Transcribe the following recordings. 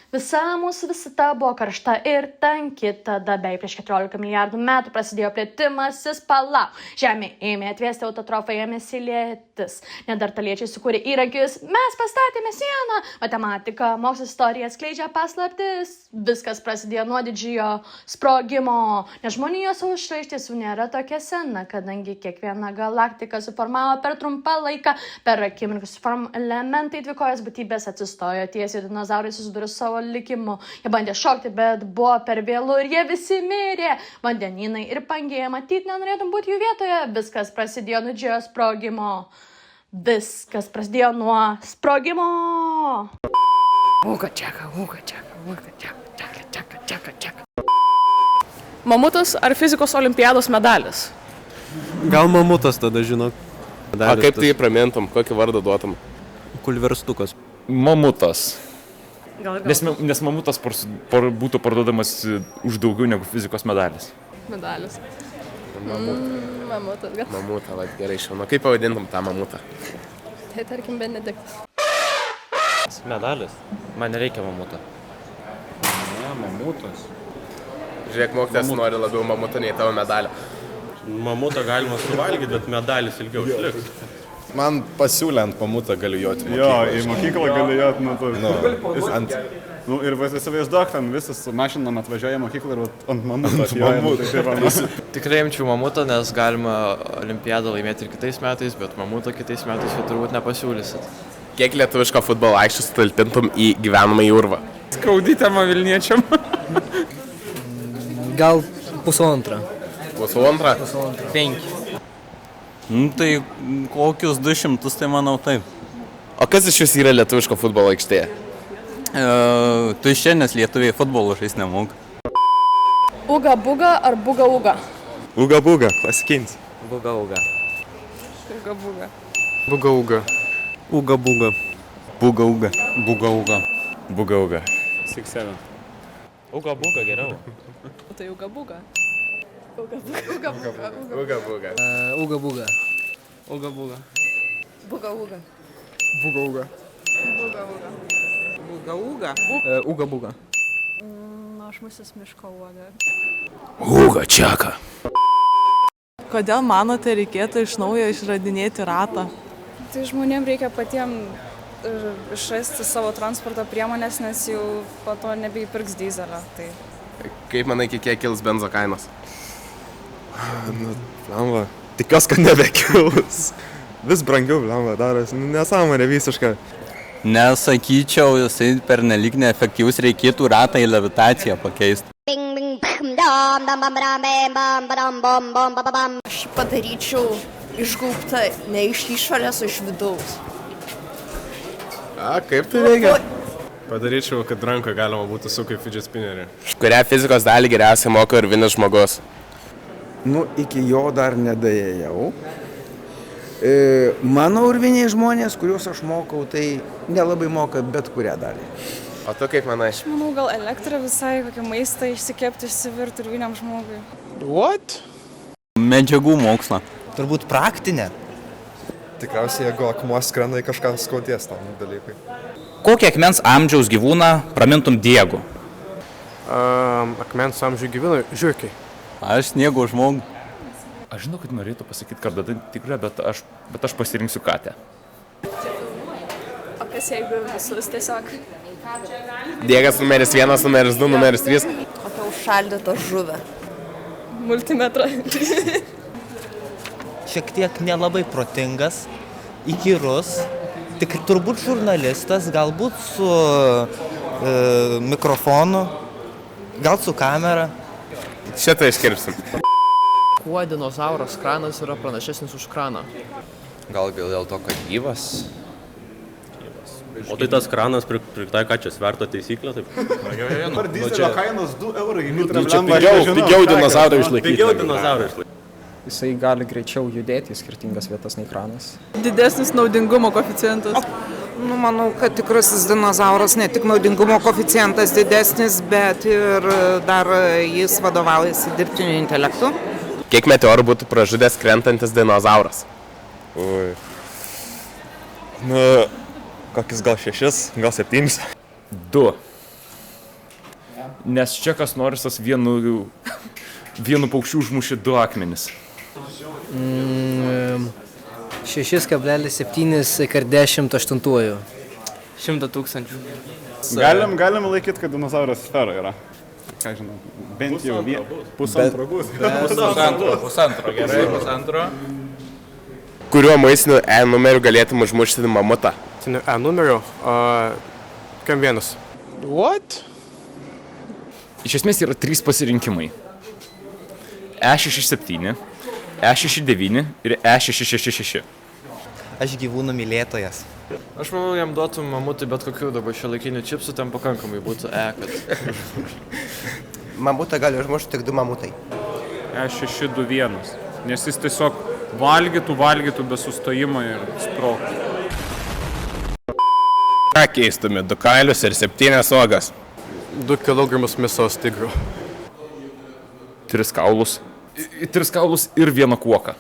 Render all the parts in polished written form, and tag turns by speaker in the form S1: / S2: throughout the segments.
S1: Visa mūsų visata buvo karšta ir tanki, tada bei prieš 14 milijardų metų prasidėjo plėtimasis, palauk. Žemė ėmė atvėsti, autotrofai ėmė silėtis. Neandertaliečiai sukūrė įrankius, mes pastatėme sieną. Matematika, mokslas, istorija skleidžia paslaptis. Viskas prasidėjo nuo didžiojo sprogimo. Nes žmonijos aušra iš tiesų nėra tokia sena, kadangi kiekviena galaktika suformavo per trumpą laiką, per akimirką suformavo elementai, dvikojos būtybės atsistojo tiesiai, dinozaurai susidūrė savo likimu. Jie bandė šokti, bet buvo per vėlu ir jie visi mirė. Vandenynai ir pangėja, matyt, nenorėtum būti jų vietoje. Viskas prasidėjo nuo didžiojo sprogimo. Viskas prasidėjo nuo sprogimo.
S2: Uga čeka, uga čeka, uga čeka, čeka, čeka, čeka.
S3: Mamutas ar fizikos olimpiados medalis?
S4: Gal mamutas tada, žinok.
S5: A kaip tu jį pramintum, kokį vardą duotum?
S4: Kulverstukas.
S6: Mamutas. Nes mamutas būtų parduodamas už daugiau negu fizikos medalis.
S3: Medalis.
S2: Mamutas, gal.
S5: Mamutą, va, gerai šauna. Kaip pavadintum tą mamutą?
S2: Tai tarkim Benediktas.
S4: Medalis. Man nereikia mamuto.
S6: Ne, mamutas.
S5: Žiūrėk, mokytas nori labiau mamutą nei tavo medalio.
S4: Mamutą galima suvalgyti, bet medalis ilgiau išliks.
S7: Man pasiūlė ant mamutą galiu joti.
S8: Jo, į mokyklą gali joti nuo to.
S7: Ant...
S8: Nu, ir įsivaizduok, ten visas su mašinom atvažiuoja į mokyklą ir ant mamutą.
S4: Tikrai imčiau mamutą, nes galima olimpiadą laimėti ir kitais metais, bet mamutą kitais metais jau turbūt nepasiūlysit.
S5: Kiek lietuviško futbolo aikščių sutalpintum į gyvenamą urvą?
S3: Skaudi tema Vilniečiam.
S9: Gal pusantro.
S5: Pusantro?
S9: 5.
S4: Nu, tai kokius 200, tai manau taip.
S5: O kas iš vis yra lietuviško futbolo aikštėje?
S4: Tuščia, nes lietuviai futbolo žais nemoka.
S3: Uga buga ar buga uga?
S4: Uga buga, klasikinis.
S9: Buga uga.
S3: Uga buga.
S5: Buga uga.
S4: Uga buga. Buga uga.
S6: Buga uga. Buga uga.
S8: 6-7.
S4: Uga buga geriau.
S3: Tai uga buga. Uga buga.
S5: Uga buga.
S9: Uga buga.
S3: Uga buga.
S2: Buga uga.
S3: Buga uga.
S2: Buga uga.
S3: Uga uga.
S9: Uga buga.
S2: Aš musės miško uoga.
S6: Uga čeka.
S3: Kodėl manote reikėtų iš naujo išradinėti ratą?
S2: Tai žmonėm reikia patiems išrasti savo transporto priemonės, nes jau po to nebeįpirks dyzelio. Tai...
S5: Kaip manai, kiek kils benzo kainos?
S7: Nu, blemba. Tikiuosi, kad nebekils. Vis brangiau, blemba, daras. Nesąmonė visiškai.
S4: Nesakyčiau, jisai pernelyg neefektyvus, reikėtų ratą į levitaciją pakeisti.
S10: Aš padaryčiau išgaubtą ne iš išorės, o iš vidaus.
S5: A, kaip tai reikia?
S7: Padaryčiau, kad ranką galima būtų su kaip fidget spinnerį.
S5: Kurią fizikos dalį geriausiai moka urvinis žmogus?
S11: Nu, iki jo dar nedaėjau. Mano urviniai žmonės, kuriuos aš mokau, tai nelabai moka bet kurią dalį.
S5: O tu kaip manai?
S2: Aš manau, gal elektrą visai, kokį maistą išsikepti, išsivirti urviniam žmogui.
S5: What?
S4: Medžiagų mokslą.
S9: Turbūt praktinė.
S7: Tikriausiai, jeigu akmuo skrenda, kažką skaudės tam dalykai.
S6: Kokį akmens amžiaus gyvūną pramintum Diegu?
S4: Akmens amžių gyvūnai, žiūrėkiai. Aš sniego žmogų.
S6: Aš žinau, kad norėtų pasakyti kardą tikrą, bet aš pasirinksiu katę.
S2: O kas jeigu visus tiesiog?
S5: Diegas numeris 1, numeris 2, numeris 3.
S10: Kokia užšaldyta žuvė.
S2: Multimetrą.
S9: Šiek tiek nelabai protingas, įkyrus, tik turbūt žurnalistas, galbūt su mikrofonu, gal su kamera.
S5: Šitą iškirpsim.
S9: Kuo dinozauras kranas yra pranašesnis už kraną?
S4: Gal dėl to, kad gyvas?
S6: O tai tas kranas pritaiko čia sverto taisyklę, taip?
S8: Dabar dyzelio kainos 2 eurai.
S5: Pigiau dinozaurai išlaikyti.
S6: Pigiau dinozaurai išlaikyti.
S9: Jisai gali greičiau judėti į skirtingas vietas nei kranas.
S3: Didesnis naudingumo koeficientas.
S10: Nu, manau, kad tikrasis dinozauras ne tik naudingumo koeficientas didesnis, bet ir dar jis vadovaujasi dirbtiniu intelektu.
S5: Kiek meteorų būtų pražudęs krentantis dinozauras?
S7: Ui. Nu, kokis gal 6, gal 7.
S6: 2. Nes čia kas nors tas vienu paukščiu užmušė 2 akmenis.
S12: 6,7 kart 10 aštuntųjų. 100 tūkstančių.
S8: Galim laikyti, kad dinozauras sfera yra. Ką žinau, bent jau pusantro bus.
S5: Pusantro, gerai, pusantro. Kuriuo maistiniu E numeriu galėtum užmušti mamutą?
S13: E numeriu? Kam vienas?
S11: What?
S6: Iš esmės yra 3 pasirinkimai. E67, E69 ir E666.
S9: Aš gyvūnų mylėtojas.
S4: Aš manau, jam duotum mamutui bet kokių dabar šiuolaikinių čipsų, ten pakankamai būtų kad...
S11: Mamutą gali užmušti tik 2 mamutai.
S8: E621, nes jis tiesiog valgytų be sustojimo ir sprogtų.
S5: Ką keistumė? 2 kailius ir 7 uogas.
S13: 2 kilogramus mėsos tigro.
S6: 3 kaulus. 3 kaulus ir 1 kuoką.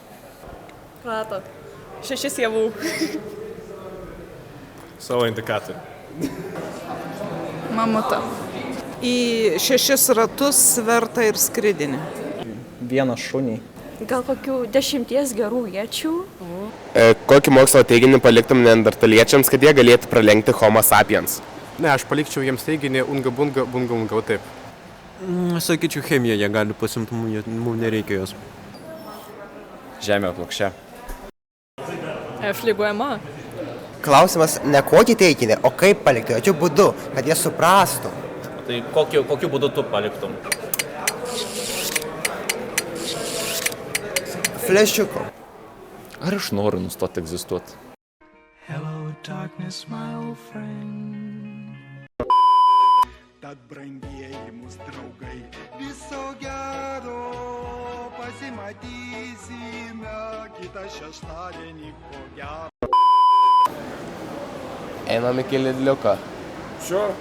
S2: Rato. 6 javų.
S13: Savo indikatorių.
S10: Mamutą. Į 6 ratus svertą ir skridinį.
S12: 1 šunį.
S1: Gal kokių 10 gerų iečių?
S5: Kokį mokslo teiginį paliktum neandertaliečiams, kad jie galėtų pralenkti Homo sapiens?
S13: Ne, aš palikčiau jiems teiginį unga bunga, taip.
S7: Sakyčiau, chemija, jie gali pasimti, mums nereikia jos.
S6: Žemė plokščia.
S2: Flyguojama.
S11: Klausimas ne kokį teiginį, o kaip palikti, jokių būdų, kad jie suprastų.
S9: Tai kokiu būdu tu paliktum?
S11: Flešiuku.
S6: Ar aš noriu nustoti egzistuoti?
S12: Hello, darkness, my old friend.
S7: Tad brangieji mūsų draugai, viso gero, pasimatysime kitą šeštadienį ko gero.
S5: Einam iki Lidliuko.
S8: Sure.